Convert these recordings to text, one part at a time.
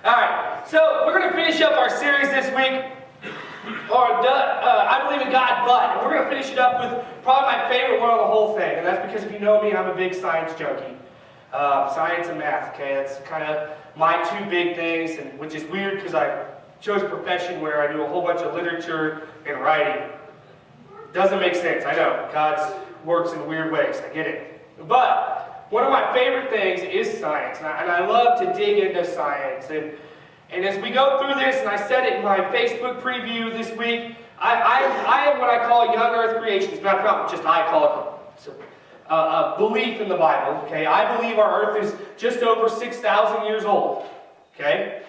Alright, so we're going to finish up our series this week, I Believe in God, but, and we're going to finish it up with probably my favorite one of the whole thing, and that's because if you know me, I'm a big science junkie. Science and math, okay, that's kind of my two big things, and which is weird because I chose a profession where I do a whole bunch of literature and writing. Doesn't make sense, I know. God works in weird ways, I get it. But one of my favorite things is science, and I love to dig into science. And as we go through this, and I said it in my Facebook preview this week, I am what I call young earth creationist. Not just I call it a belief in the Bible. Okay, I believe our earth is just over 6,000 years old. Okay,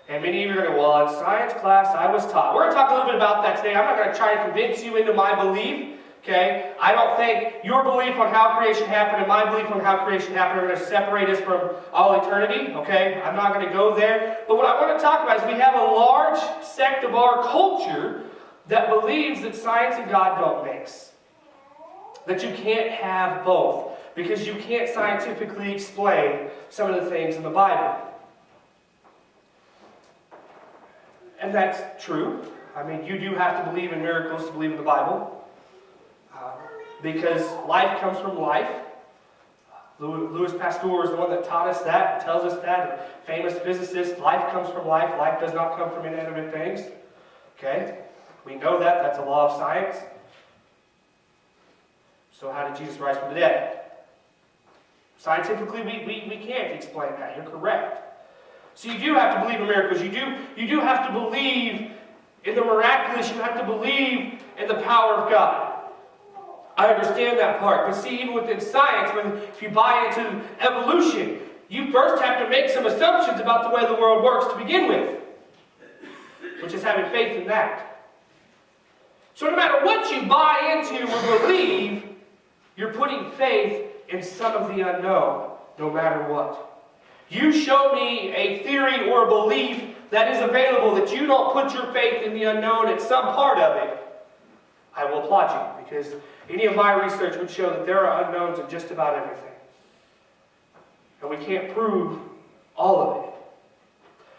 and many of you are going to go, well, in science class I was taught. We're going to talk a little bit about that today. I'm not going to try to convince you into my belief. Okay, I don't think your belief on how creation happened and my belief on how creation happened are going to separate us from all eternity. Okay, I'm not going to go there. But what I want to talk about is we have a large sect of our culture that believes that science and God don't mix. That you can't have both because you can't scientifically explain some of the things in the Bible. And that's true. I mean, you do have to believe in miracles to believe in the Bible. Because life comes from life. Louis Pasteur is the one that taught us that, tells us that. A famous physicist, life comes from life. Life does not come from inanimate things. Okay? We know that. That's a law of science. So how did Jesus rise from the dead? Scientifically, we can't explain that. You're correct. So you do have to believe in miracles. You do have to believe in the miraculous. You have to believe in the power of God. I understand that part. But see, even within science, if you buy into evolution, you first have to make some assumptions about the way the world works to begin with. Which is having faith in that. So no matter what you buy into or believe, you're putting faith in some of the unknown, no matter what. You show me a theory or a belief that is available that you don't put your faith in the unknown at some part of it, I will applaud you, because any of my research would show that there are unknowns in just about everything. And we can't prove all of it.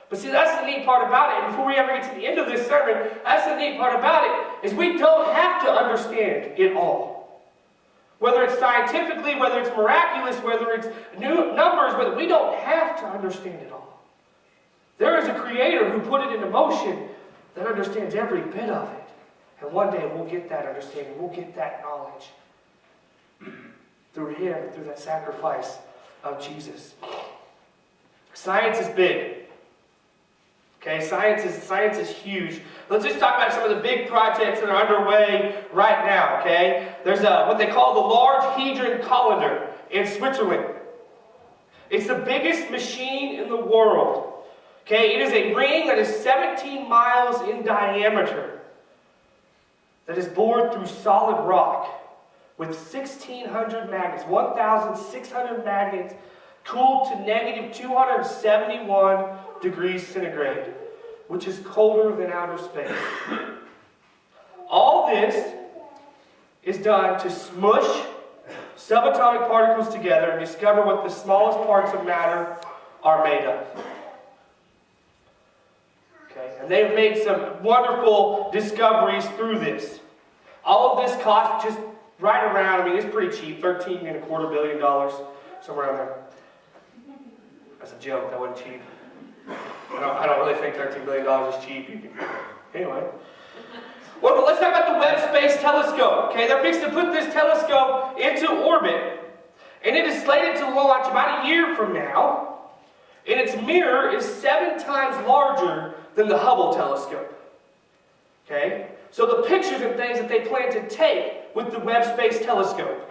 But see, that's the neat part about it. And before we ever get to the end of this sermon, that's the neat part about it, is we don't have to understand it all. Whether it's scientifically, whether it's miraculous, whether it's new numbers, whether we don't have to understand it all. There is a creator who put it into motion that understands every bit of it. And one day we'll get that understanding, we'll get that knowledge through Him, through that sacrifice of Jesus. Science is big. Okay, science is huge. Let's just talk about some of the big projects that are underway right now. Okay, there's what they call the Large Hadron Collider in Switzerland. It's the biggest machine in the world. Okay, it is a ring that is 17 miles in diameter, that is bored through solid rock with 1,600 magnets, 1,600 magnets, cooled to negative 271 degrees centigrade, which is colder than outer space. All this is done to smush subatomic particles together and discover what the smallest parts of matter are made of. Okay, and they've made some wonderful discoveries through this. All of this cost just right around, I mean, it's pretty cheap, $13.25 billion, somewhere around there. That's a joke, that wasn't cheap. I don't really think $13 billion is cheap. Anyway. Well, but let's talk about the Webb Space Telescope. Okay, they're fixing to put this telescope into orbit, and it is slated to launch about a year from now. And its mirror is 7 times larger than the Hubble telescope. Okay? So the pictures and things that they plan to take with the Webb Space Telescope.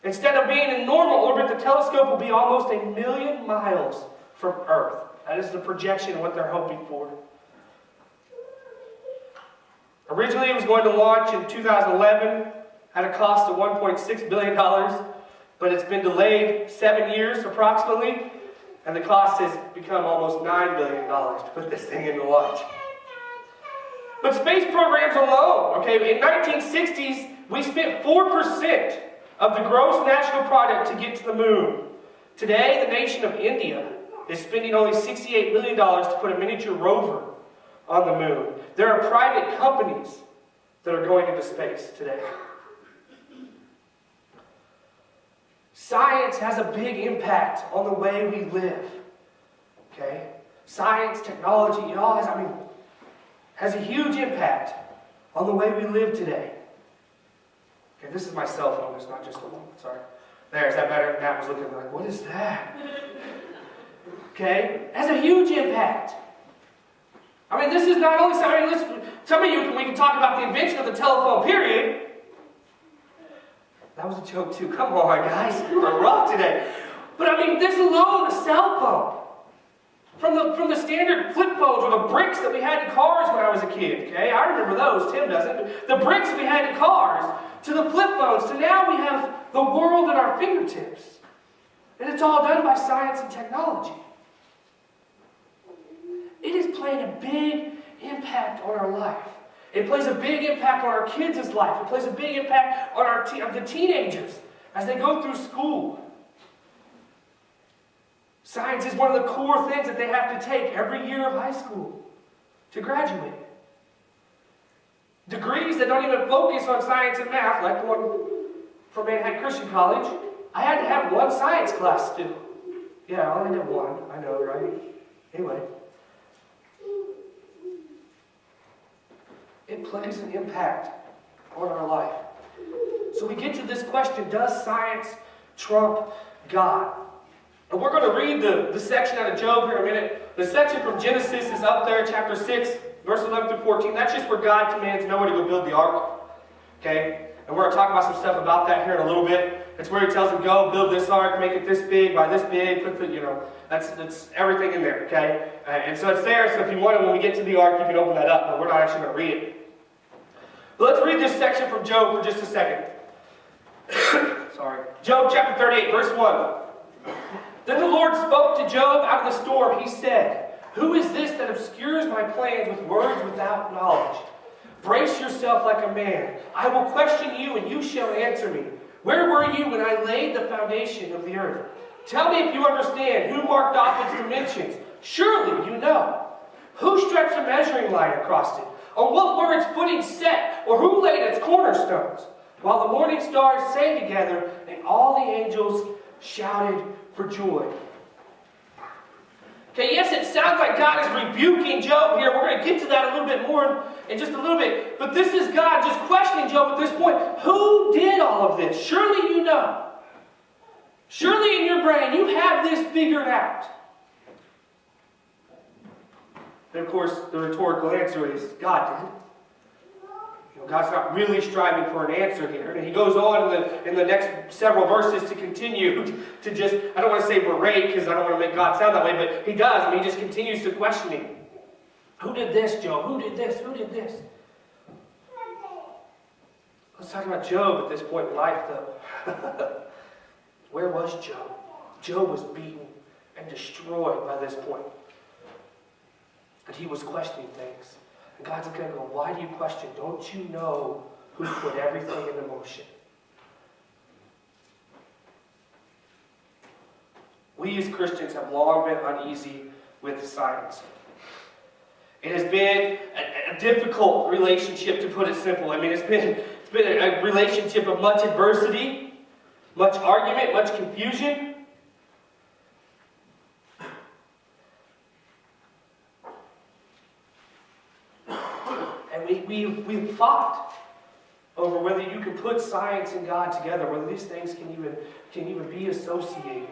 Instead of being in normal orbit, the telescope will be almost 1 million miles from Earth. That is the projection of what they're hoping for. Originally it was going to launch in 2011 at a cost of $1.6 billion, but it's been delayed 7 years approximately. And the cost has become almost $9 billion to put this thing into launch. But space programs alone, okay, in 1960s, we spent 4% of the gross national product to get to the moon. Today, the nation of India is spending only $68 million to put a miniature rover on the moon. There are private companies that are going into space today. Science has a big impact on the way we live. Okay? Science, technology, it all has a huge impact on the way we live today. Okay, this is my cell phone, it's not just a one. Sorry. There, is that better? Matt was looking like, what is that? Okay? It has a huge impact. This is not only, some of you, we can talk about the invention of the telephone, period. That was a joke too. Come on, guys. You are rough today. But this alone, a cell phone. From the standard flip phones or the bricks that we had in cars when I was a kid. Okay? I remember those. Tim doesn't. The bricks we had in cars, to the flip phones, to now we have the world at our fingertips. And it's all done by science and technology. It is playing a big impact on our life. It plays a big impact on our kids' life. It plays a big impact on the teenagers as they go through school. Science is one of the core things that they have to take every year of high school to graduate. Degrees that don't even focus on science and math, like the one from Manhattan Christian College, I had to have one science class still. Yeah, I only did one. I know, right? Anyway. It plays an impact on our life. So we get to this question, does science trump God? And we're going to read the section out of Job here in a minute. The section from Genesis is up there, chapter 6, verse 11 through 14. That's just where God commands Noah to go build the ark. Okay? And we're going to talk about some stuff about that here in a little bit. It's where he tells him, go build this ark, make it this big, by this big, put the, that's everything in there, okay? And so it's there, so if you want it, when we get to the ark, you can open that up, but we're not actually going to read it. But let's read this section from Job for just a second. Sorry. Job chapter 38, verse 1. Then the Lord spoke to Job out of the storm. He said, who is this that obscures my plans with words without knowledge? Brace yourself like a man. I will question you, and you shall answer me. Where were you when I laid the foundation of the earth? Tell me if you understand who marked off its dimensions. Surely you know. Who stretched a measuring line across it? On what were its footings set? Or who laid its cornerstones? While the morning stars sang together, and all the angels shouted for joy. Okay, yes, it sounds like God is rebuking Job here. We're going to get to that a little bit more in just a little bit. But this is God just questioning Job at this point. Who did all of this? Surely you know. Surely in your brain you have this figured out. And of course, the rhetorical answer is God did. God's not really striving for an answer here. And he goes on in the next several verses to continue to just, I don't want to say berate because I don't want to make God sound that way, but he does. He just continues to question him. Who did this, Job? Who did this? Who did this? Let's talk about Job at this point in life, though. Where was Job? Job was beaten and destroyed by this point. And he was questioning things. And God's going to go, why do you question? Don't you know who put everything into motion? We as Christians have long been uneasy with science. It has been a difficult relationship, to put it simple. It's been a relationship of much adversity, much argument, much confusion. We've fought over whether you can put science and God together, whether these things can even be associated.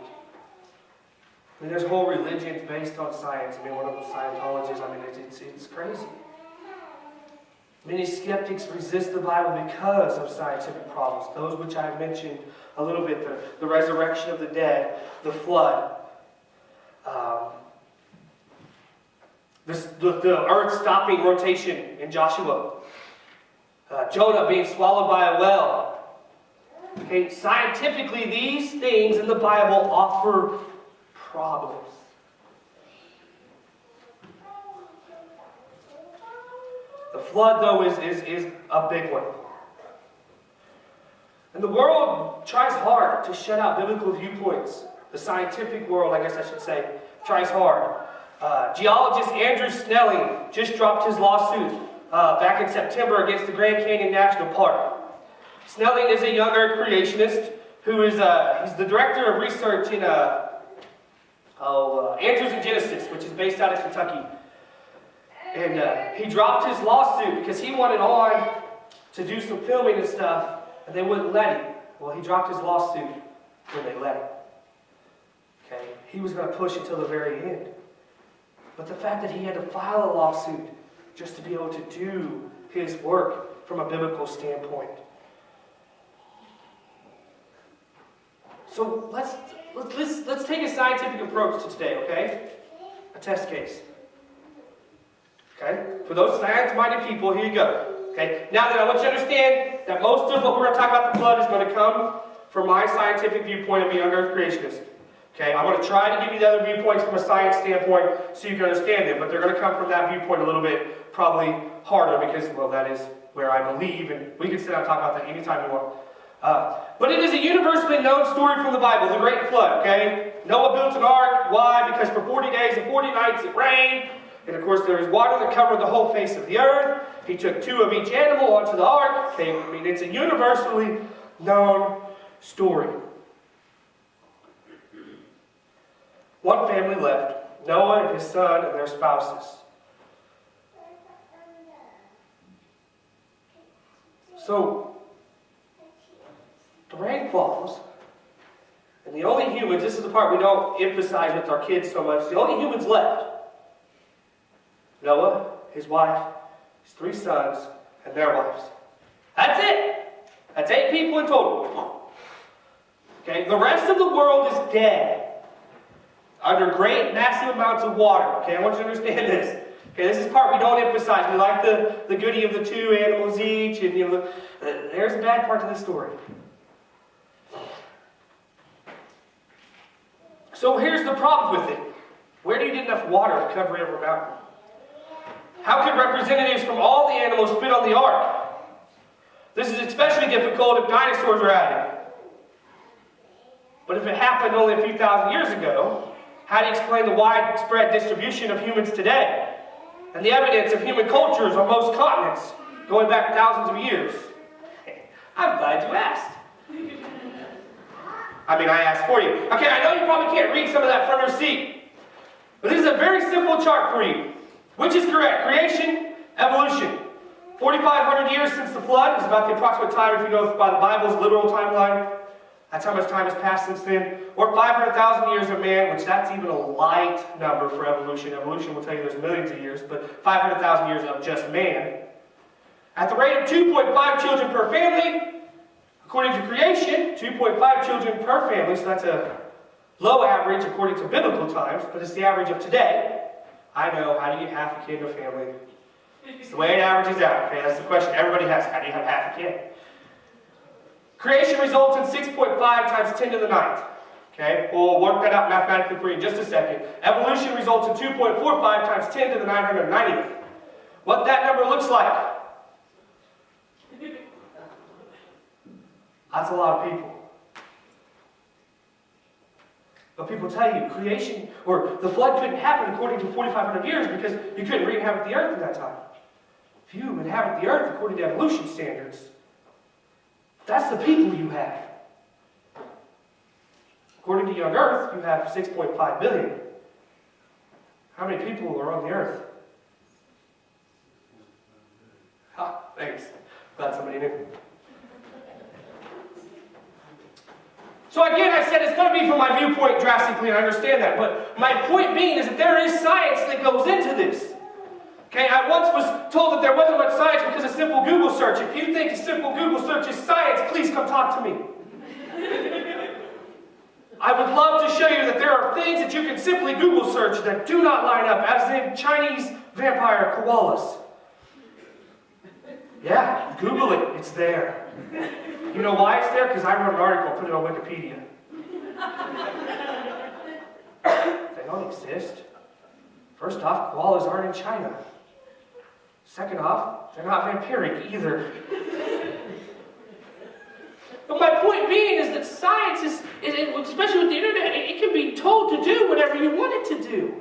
There's whole religions based on science. One of the Scientologists, it's crazy. Many skeptics resist the Bible because of scientific problems. Those which I've mentioned a little bit, the resurrection of the dead, the flood, the earth stopping rotation in Joshua, Jonah being swallowed by a well. Okay, scientifically, these things in the Bible offer problems. The flood, though, is a big one. And the world tries hard to shut out biblical viewpoints. The scientific world, I guess I should say, Tries hard. Geologist Andrew Snelling just dropped his lawsuit back in September against the Grand Canyon National Park. Snelling is a young earth creationist who is he's the director of research in Andrews and Genesis, which is based out of Kentucky. And he dropped his lawsuit because he wanted on to do some filming and stuff, and they wouldn't let him. Well, he dropped his lawsuit when they let him. Okay? He was going to push until the very end. But the fact that he had to file a lawsuit just to be able to do his work from a biblical standpoint. So let's take a scientific approach to today, okay? A test case. Okay? For those science-minded people, here you go. Okay? Now that I want you to understand that most of what we're going to talk about the flood is going to come from my scientific viewpoint of a young earth creationist. Okay? I'm going to try to give you the other viewpoints from a science standpoint so you can understand them, but they're going to come from that viewpoint a little bit probably harder because, well, that is where I believe, and we can sit down and talk about that anytime you want. But it is a universally known story from the Bible, the Great Flood, okay? Noah built an ark. Why? Because for 40 days and 40 nights it rained. And of course there was water that covered the whole face of the earth. He took 2 of each animal onto the ark. Okay? I mean, it's a universally known story. One family left, Noah and his son and their spouses. So, the rain falls, and the only humans, this is the part we don't emphasize with our kids so much, the only humans left, Noah, his wife, his 3 sons, and their wives. That's it. That's 8 people in total. Okay, the rest of the world is dead, under great, massive amounts of water. Okay, I want you to understand this. Okay, this is the part we don't emphasize. We like the goodie of the 2 animals each, and you know, there's a bad part to this story. So here's the problem with it. Where do you get enough water to cover every mountain? How could representatives from all the animals fit on the ark? This is especially difficult if dinosaurs are added. But if it happened only a few thousand years ago, how do you explain the widespread distribution of humans today? And the evidence of human cultures on most continents, going back thousands of years? I'm glad you asked. I mean, I asked for you. Okay, I know you probably can't read some of that front row seat. But this is a very simple chart for you. Which is correct? Creation, evolution. 4,500 years since the flood is about the approximate time, if you go by the Bible's literal timeline. That's how much time has passed since then. Or 500,000 years of man, which that's even a light number for evolution. Evolution will tell you there's millions of years, but 500,000 years of just man. At the rate of 2.5 children per family, according to creation, 2.5 children per family, so that's a low average according to biblical times, but it's the average of today. I know, how do you have a kid in a family? It's the way it averages out, okay? That's the question everybody has. How do you have half a kid? Creation results in 6.5 times 10 to the 9th. Okay? We'll work that out mathematically for you in just a second. Evolution results in 2.45 times 10 to the 990th. What that number looks like? That's a lot of people. But people tell you creation, or the flood couldn't happen according to 4,500 years because you couldn't re-inhabit the earth in that time. If you inhabit the earth according to evolution standards, that's the people you have. According to Young Earth, you have 6.5 billion. How many people are on the earth? Ah, thanks. Glad somebody knew. So again, I said it's going to be from my viewpoint drastically, and I understand that. But my point being is that there is science that goes into this. Okay, I once was told that there wasn't much science because of simple Google search. If you think a simple Google search is science, please come talk to me. I would love to show you that there are things that you can simply Google search that do not line up, as in Chinese vampire koalas. Yeah, Google it. It's there. You know why it's there? Because I wrote an article, put it on Wikipedia. They don't exist. First off, koalas aren't in China. Second off, they're not vampiric either. But my point point being is that science is especially with the internet, it can be told to do whatever you want it to do.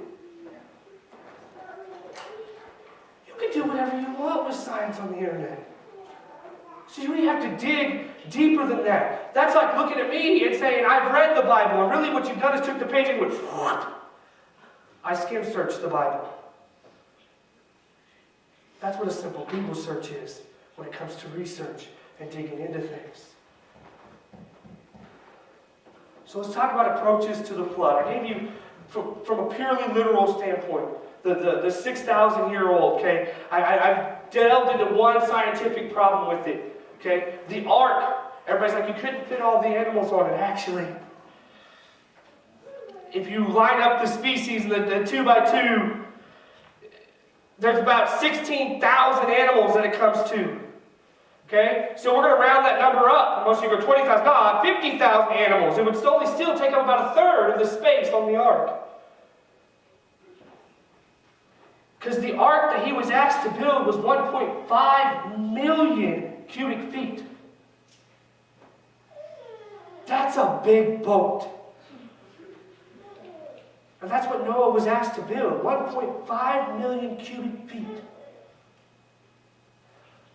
You can do whatever you want with science on the internet. So you really have to dig deeper than that. That's like looking at me and saying, I've read the Bible, and really what you've done is took the page and went, I skim searched the Bible. That's what a simple Google search is when it comes to research and digging into things. So let's talk about approaches to the flood. I gave you, from a purely literal standpoint, the 6,000-year-old, okay? I've delved into one scientific problem with it, okay? The ark, everybody's like, you couldn't fit all the animals on it. Actually, if you line up the species in the 2 by 2, there's about 16,000 animals that it comes to. Okay? So we're going to round that number up. Most of you go 20,000. No, 50,000 animals. It would still take up about a third of the space on the ark. Because the ark that he was asked to build was 1.5 million cubic feet. That's a big boat. And that's what Noah was asked to build, 1.5 million cubic feet.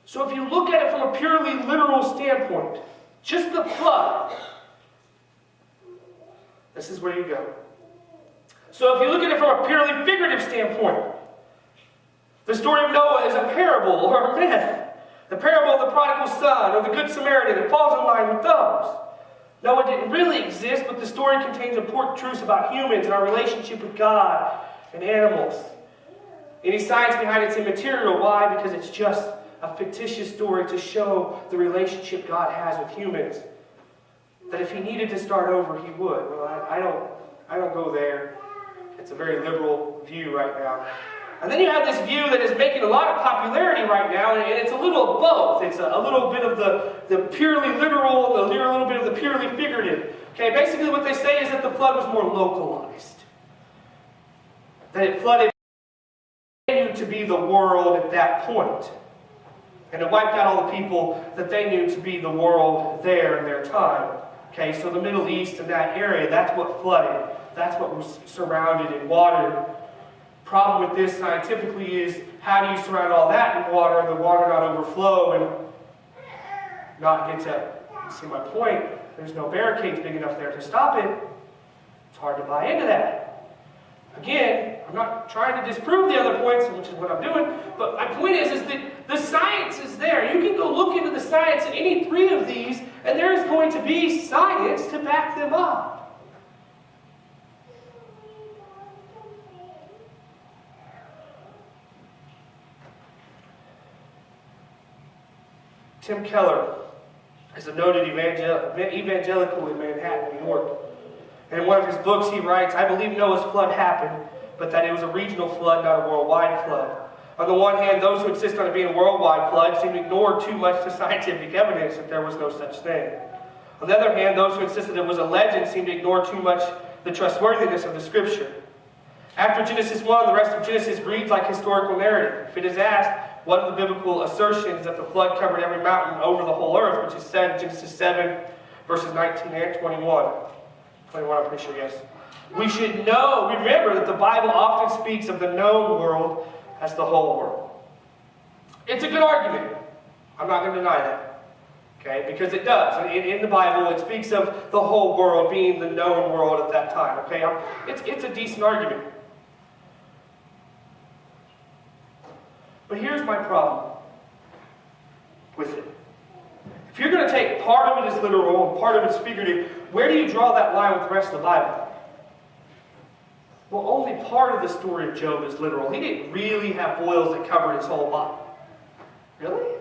So if you look at it from a purely literal standpoint, just the flood, this is where you go. So if you look at it from a purely figurative standpoint, the story of Noah is a parable or a myth. The parable of the prodigal son or the good Samaritan, it falls in line with those. Noah didn't really exist, but the story contains important truths about humans and our relationship with God and animals. Any science behind it's immaterial. Why? Because it's just a fictitious story to show the relationship God has with humans. That if he needed to start over, he would. Well, I don't go there. It's a very liberal view right now. And then you have this view that is making a lot of popularity right now, and it's a little of both. It's a little bit of the purely literal, a little bit of the purely figurative. Okay, basically what they say is that the flood was more localized. That it flooded to be the world at that point. And it wiped out all the people that they knew to be the world there in their time. Okay, so the Middle East and that area, that's what flooded. That's what was surrounded in water. Problem with this scientifically is, how do you surround all that in water and the water not overflow and not get to, see my point, there's no barricades big enough there to stop it. It's hard to buy into that. Again, I'm not trying to disprove the other points, which is what I'm doing, but my point is that the science is there. You can go look into the science in any three of these, and there is going to be science to back them up. Tim Keller is a noted evangelical in Manhattan, New York. And in one of his books he writes, I believe Noah's flood happened, but that it was a regional flood, not a worldwide flood. On the one hand, those who insist on it being a worldwide flood seem to ignore too much the scientific evidence that there was no such thing. On the other hand, those who insist that it was a legend seem to ignore too much the trustworthiness of the Scripture. After Genesis 1, the rest of Genesis reads like historical narrative. If it is asked, what are the biblical assertions that the flood covered every mountain over the whole earth, which is said in Genesis 7, verses 19 and 21. 21, I'm pretty sure, yes. We should remember that the Bible often speaks of the known world as the whole world. It's a good argument. I'm not going to deny that. Okay, because it does. In the Bible, it speaks of the whole world being the known world at that time. Okay, it's a decent argument. But here's my problem with it. If you're going to take part of it as literal and part of it as figurative, where do you draw that line with the rest of the Bible? Well, only part of the story of Job is literal. He didn't really have boils that covered his whole body. Really?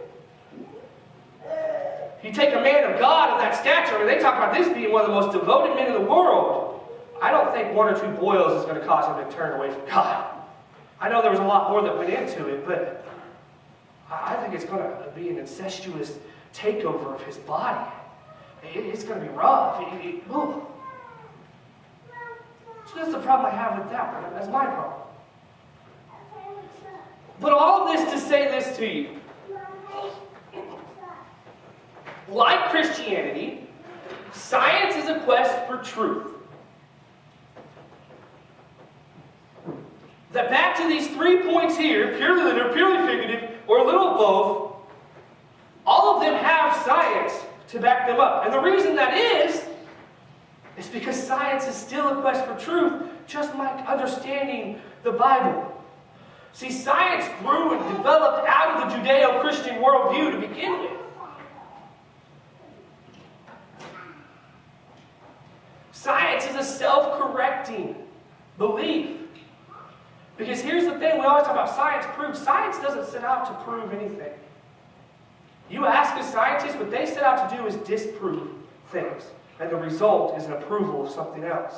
You take a man of God of that stature, I mean, they talk about this being one of the most devoted men in the world. I don't think one or two boils is going to cause him to turn away from God. I know there was a lot more that went into it, but I think it's going to be an incestuous takeover of his body. It's going to be rough. So that's the problem I have with that one. That's my problem. But all of this to say this to you. Like Christianity, Science is a quest for truth. That back to these 3 points here, purely literal, purely figurative, or a little of both, all of them have science to back them up. And the reason that is because science is still a quest for truth, just like understanding the Bible. See, science grew and developed out of the Judeo-Christian worldview to begin with. Science is a self-correcting belief. Because here's the thing, we always talk about science proves. Science doesn't set out to prove anything. You ask a scientist, what they set out to do is disprove things. And the result is an approval of something else.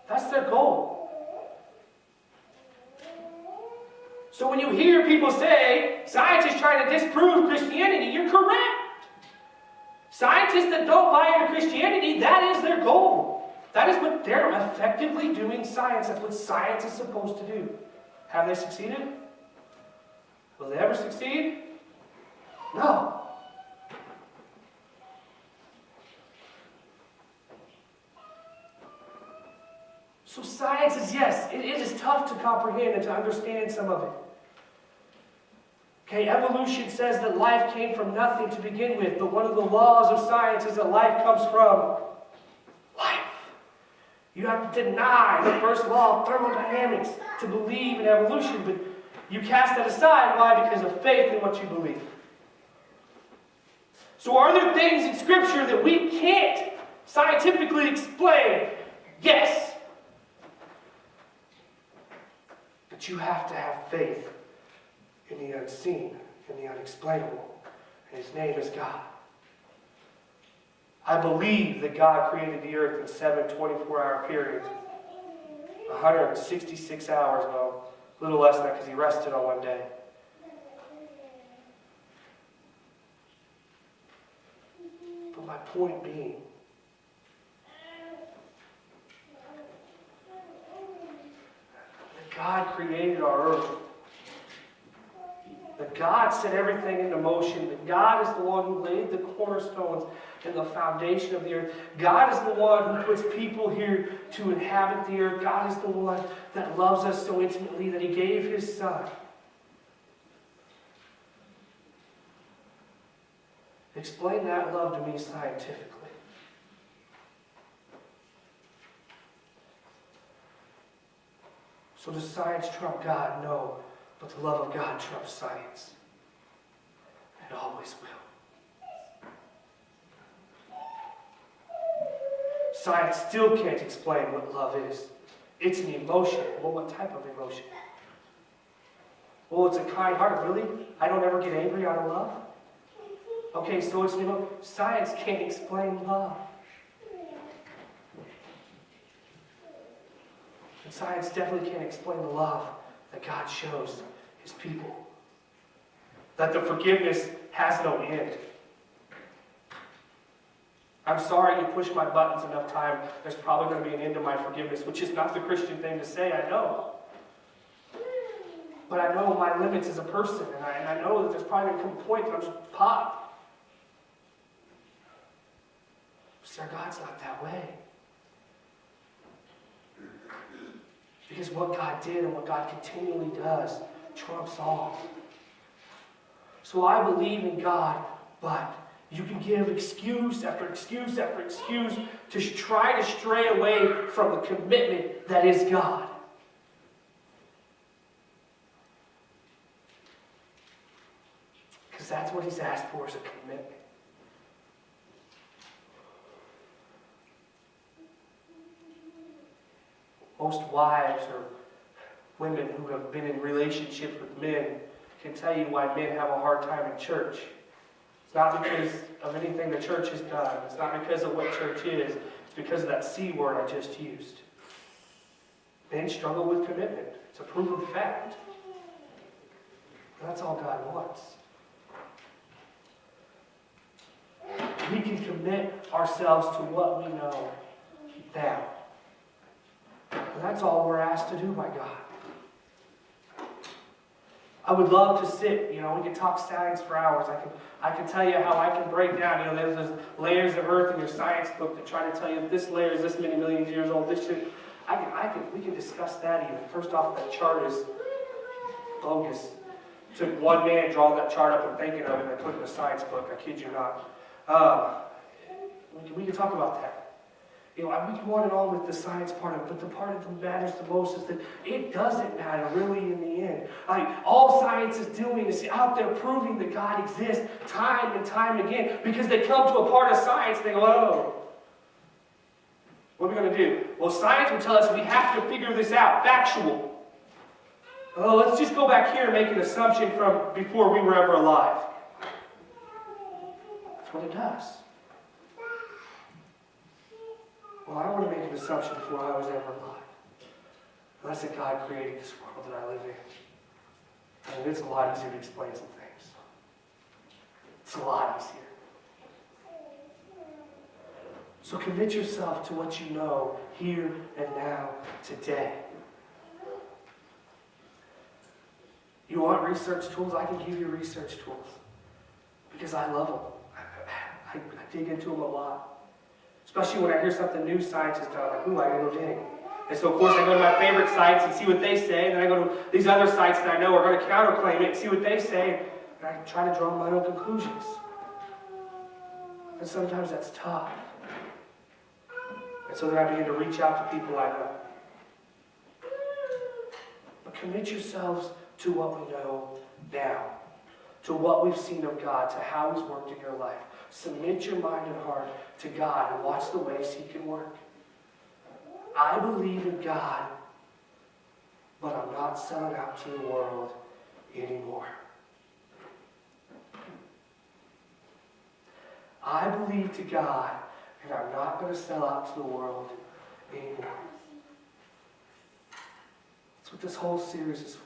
That's their goal. So when you hear people say, science is trying to disprove Christianity, you're correct. Scientists that don't buy into Christianity, that is their goal. That is what they're effectively doing science. That's what science is supposed to do. Have they succeeded? Will they ever succeed? No. So science is, yes, it is tough to comprehend and to understand some of it. Okay, evolution says that life came from nothing to begin with, but one of the laws of science is that life comes from life. You have to deny the first law of thermodynamics to believe in evolution, but you cast that aside. Why? Because of faith in what you believe. So are there things in Scripture that we can't scientifically explain? Yes. But you have to have faith in the unseen, in the unexplainable. And His name is God. I believe that God created the earth in 7 24-hour periods. 166 hours, no, a little less than that because He rested on one day. But my point being, that God created our earth. That God set everything into motion. That God is the one who laid the cornerstones and the foundation of the earth. God is the one who puts people here to inhabit the earth. God is the one that loves us so intimately that He gave His Son. Explain that love to me scientifically. So does science trump God? No. But the love of God trumps science. And it always will. Science still can't explain what love is. It's an emotion. Well, what type of emotion? Well, it's a kind heart. Really? I don't ever get angry out of love? Okay, so it's an emotion. Science can't explain love. And science definitely can't explain the love that God shows His people. That the forgiveness has no end. I'm sorry you pushed my buttons enough time. There's probably going to be an end to my forgiveness, which is not the Christian thing to say, I know. But I know my limits as a person, and I know that there's probably going to come a point that I'm just popped. Sir, God's not that way. Because what God did and what God continually does trumps all. So I believe in God, but you can give excuse after excuse after excuse to try to stray away from the commitment that is God. Because that's what He's asked for, is a commitment. Most wives or women who have been in relationships with men can tell you why men have a hard time in church. It's not because of anything the church has done. It's not because of what church is. It's because of that C word I just used. Men struggle with commitment. It's a proven fact. That's all God wants. We can commit ourselves to what we know now. And that's all we're asked to do by God. I would love to sit, we can talk science for hours. I can tell you how I can break down, there's those layers of Earth in your science book that try to tell you this layer is this many millions of years old, this shit. We can discuss that even. First off, that chart is bogus. Took one man drawing that chart up and thinking of it, and I put it in a science book, I kid you not. We can talk about that. We can go on and on with the science part of it, but the part that matters the most is that it doesn't matter really in the end. All science is doing is out there proving that God exists time and time again, because they come to a part of science and they go, oh, what are we going to do? Well, science will tell us we have to figure this out, factual. Oh, let's just go back here and make an assumption from before we were ever alive. That's what it does. Well, I want to make an assumption before I was ever alive. That's that God created this world that I live in. And it's a lot easier to explain some things. It's a lot easier. So commit yourself to what you know here and now, today. You want research tools? I can give you research tools. Because I love them. I dig into them a lot. Especially when I hear something new science has done, I'm like, ooh, I gotta go dig. And so, of course, I go to my favorite sites and see what they say, and then I go to these other sites that I know are going to counterclaim it and see what they say, and I try to draw my own conclusions. And sometimes that's tough. And so then I begin to reach out to people I know. But commit yourselves to what we know now, to what we've seen of God, to how He's worked in your life. Submit your mind and heart to God and watch the ways He can work. I believe in God, but I'm not selling out to the world anymore. I believe to God, and I'm not going to sell out to the world anymore. That's what this whole series is for.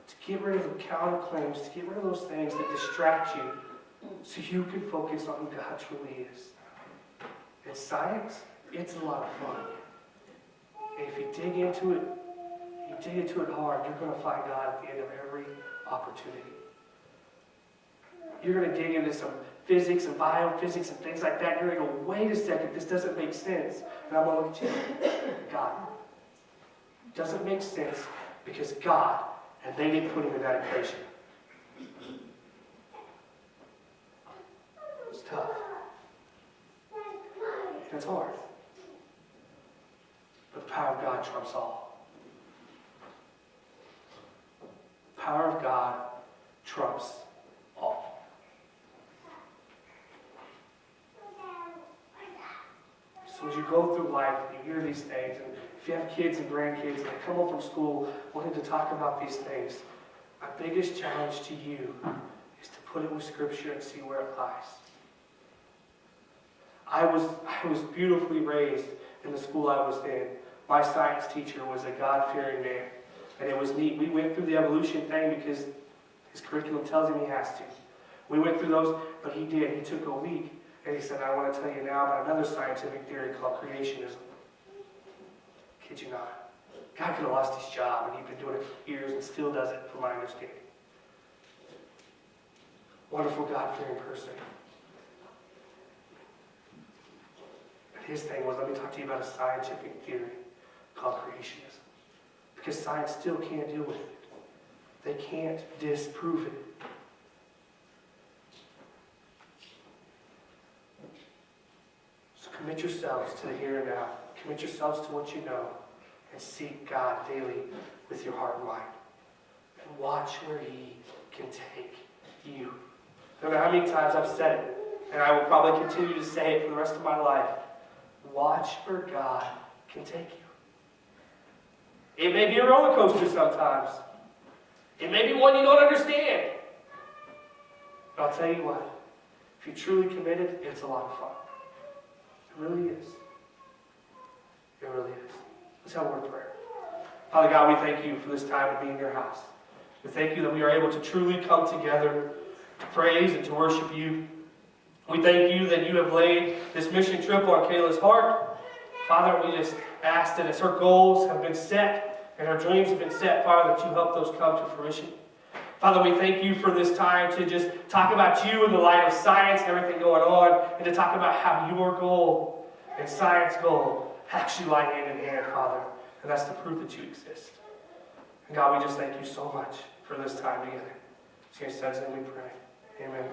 To get rid of the counterclaims, to get rid of those things that distract you, so you can focus on who God truly is. And science, it's a lot of fun. And if you dig into it hard, you're going to find God at the end of every opportunity. You're going to dig into some physics and biophysics and things like that, and you're going to go, wait a second, this doesn't make sense. And I'm going to look at you, God. It doesn't make sense because God, and they didn't put Him in that equation. It's tough. And it's hard. But the power of God trumps all. The power of God trumps all. So as you go through life, you hear these things, and if you have kids and grandkids and they come home from school wanting to talk about these things, my biggest challenge to you is to put it with Scripture and see where it lies. I was beautifully raised in the school I was in. My science teacher was a God-fearing man. And it was neat. We went through the evolution thing because his curriculum tells him he has to. We went through those, but he did. He took a week, and he said, I want to tell you now about another scientific theory called creationism. Kid you not. God could have lost his job, and he'd been doing it for years and still does it, from my understanding. Wonderful God-fearing person. His thing was, let me talk to you about a scientific theory called creationism. Because science still can't deal with it. They can't disprove it. So commit yourselves to the here and now. Commit yourselves to what you know. And seek God daily with your heart and mind. And watch where He can take you. No matter how many times I've said it, and I will probably continue to say it for the rest of my life, watch where God can take you. It may be a roller coaster sometimes. It may be one you don't understand. But I'll tell you what, if you're truly committed, it's a lot of fun. It really is. It really is. Let's have a word of prayer. Father God, we thank you for this time to be in your house. We thank you that we are able to truly come together to praise and to worship you. We thank you that you have laid this mission trip on Kayla's heart. Father, we just ask that as her goals have been set and her dreams have been set, Father, that you help those come to fruition. Father, we thank you for this time to just talk about you in the light of science and everything going on, and to talk about how your goal and science goal actually lie hand in hand, Father. And that's the proof that you exist. And God, we just thank you so much for this time together. In your son's name we pray. Amen.